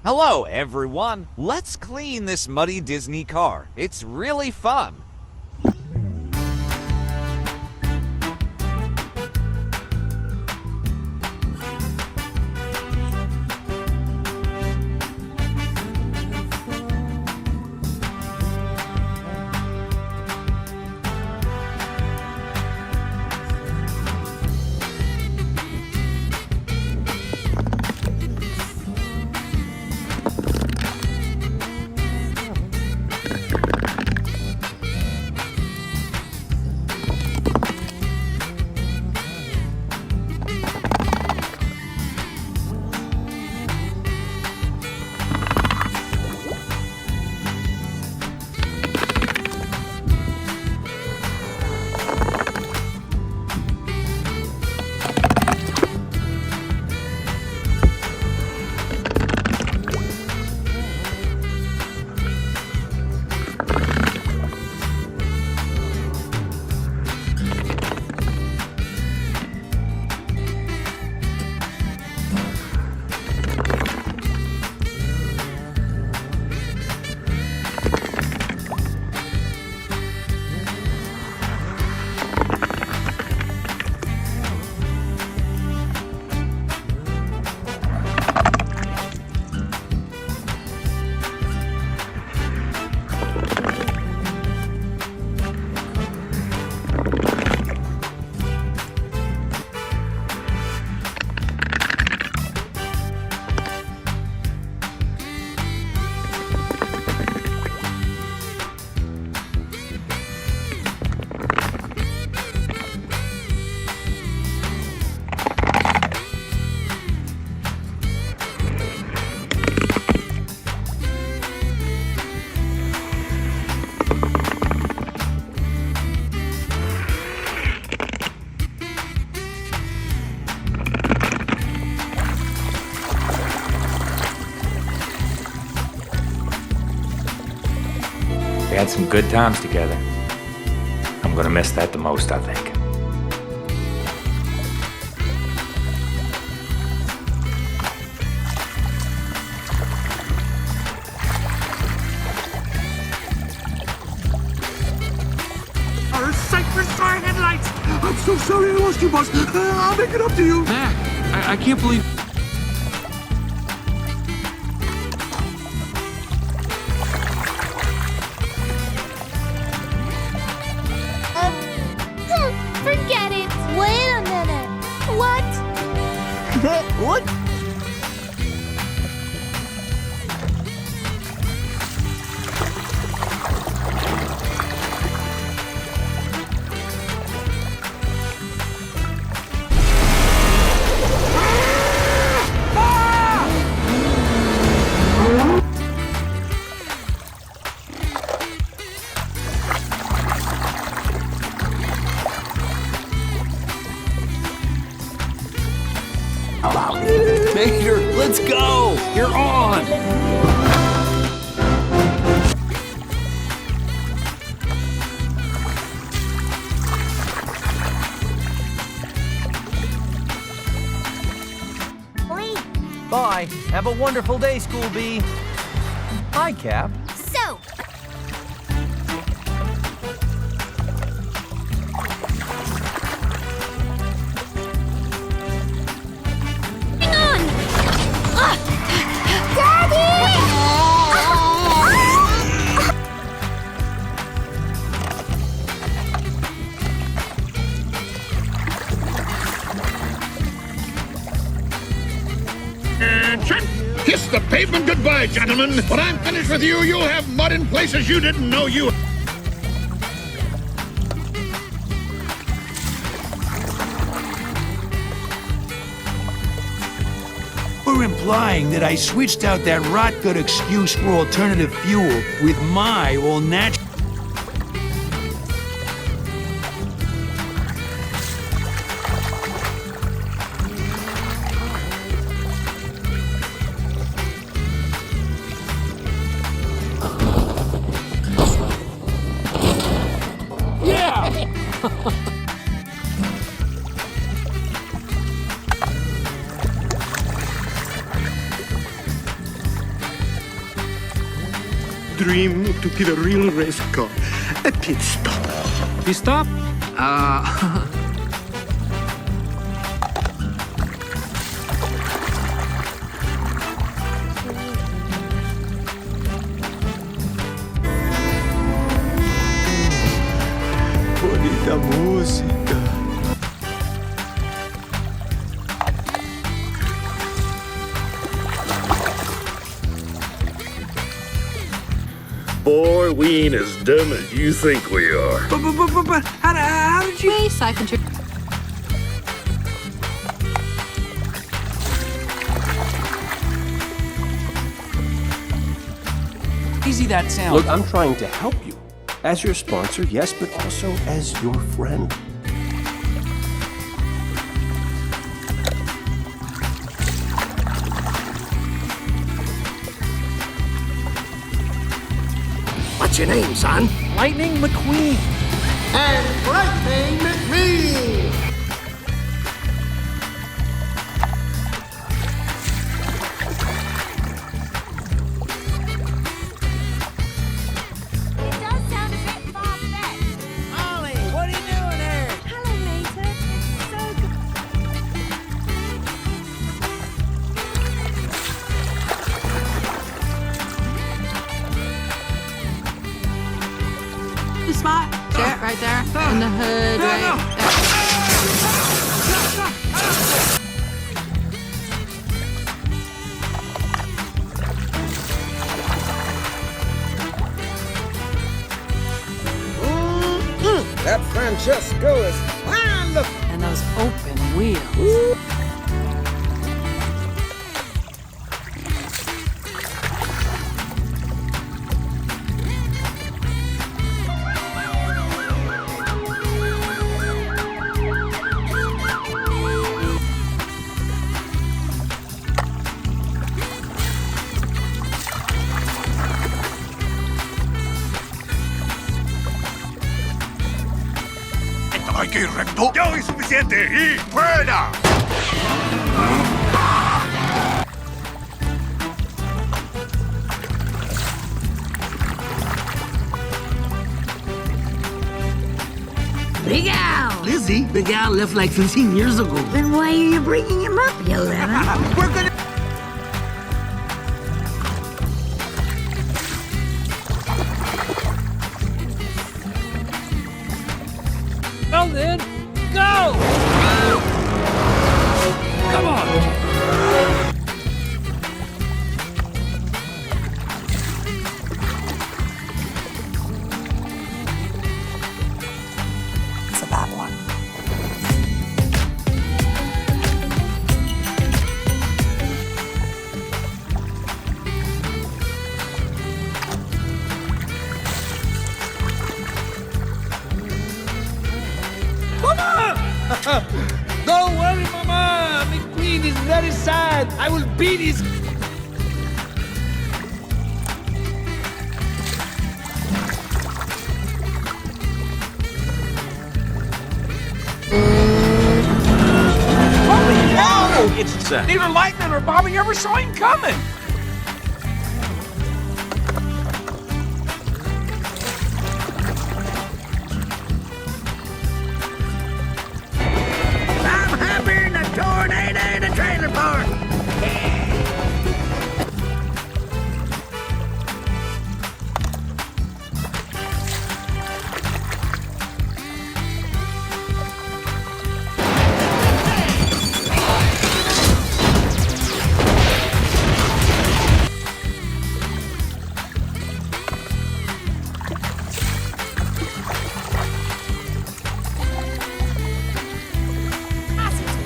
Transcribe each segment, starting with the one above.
Hello, everyone. Let's clean this muddy Disney car. It's really fun. We had some good times together. I'm gonna miss that the most, I think. Our cypress fire headlights! I'm so sorry I lost you, boss. I'll make it up to you. Mac, I can't believe... Forget it. Wait a minute. What? What? Mater, let's go! You're on! Bye. Have a wonderful day, School B. Hi, Cap. So, hang on! Daddy! Kiss the pavement goodbye, gentlemen. When I'm finished with you, you'll have mud in places you didn't know you... We're implying that I switched out that rot gut excuse for alternative fuel with my all-natural... dream to be the real race car. A pit stop. You stop? Bonita música. Boy, we ain't as dumb as you think we are. But how did you... Race, I contribute. Easy that sounds. Look, I'm trying to help you. As your sponsor, yes, but also as your friend. What's your name, son? Lightning McQueen. And Lightning McMee. It does sound a bit far-fetched. Ollie, what are you doing here? Hello, Mater. It's so good. The spot. Sure, right there. In the hood, right there. That Francesco is wonderful. And those open wheels. Hay que ir recto. Ya es suficiente. Y fuera. Big Al! Lizzie, Big Al left like 15 years ago. Then why are you bringing him up, Yelena? We're gonna... Well then, go! Come on! It's a bad one. Don't worry, Mama. McQueen is very sad. I will beat his... Holy hell! It's neither Lightning or Bobby ever saw him coming. I'm happy in a tornado in a trailer park.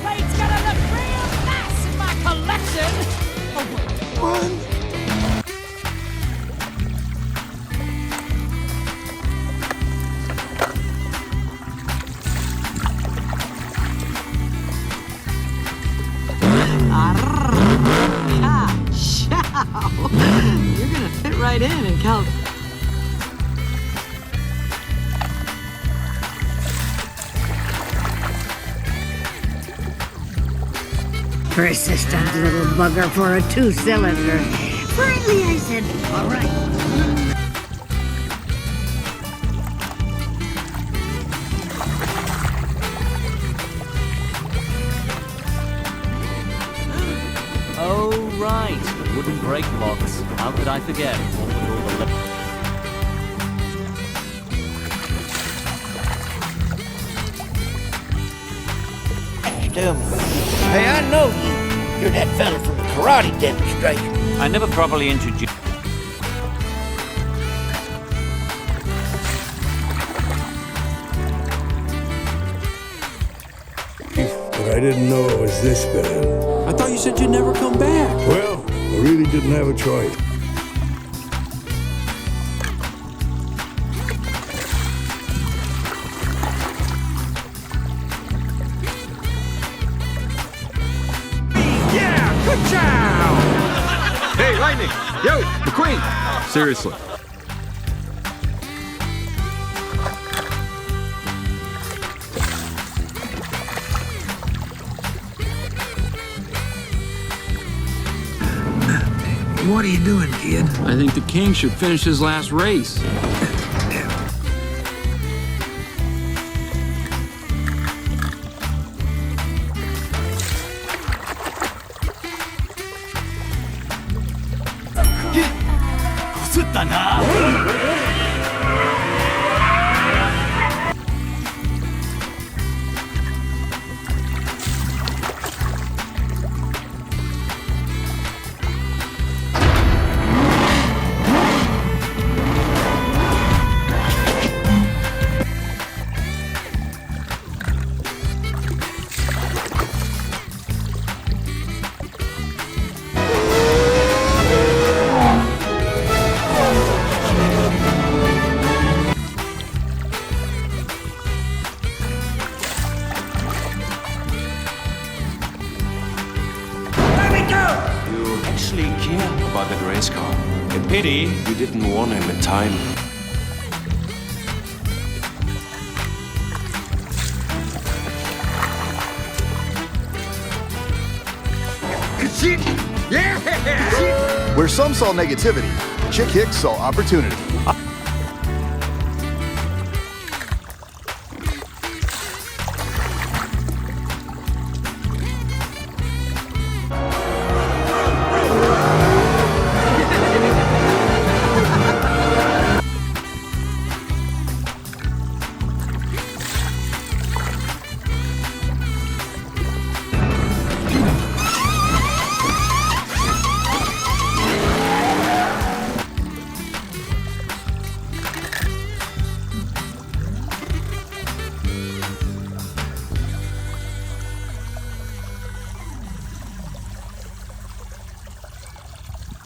Plate's gonna look real nice in my collection. You're gonna fit right in Cal. Persistent little bugger for a 2-cylinder. Finally, I said, all right. brake locks. How could I forget? What with all the Hey, I know you. You're that fella from the karate demonstration. I never properly introduced. But I didn't know it was this bad. I thought you said you'd never come back. Well, I really didn't have a choice. Yeah, good job! Hey, Lightning! Yo, McQueen! Seriously. What are you doing, kid? I think the king should finish his last race. About that race car. A pity you didn't warn him in time. Yeah! Where some saw negativity, Chick Hicks saw opportunity.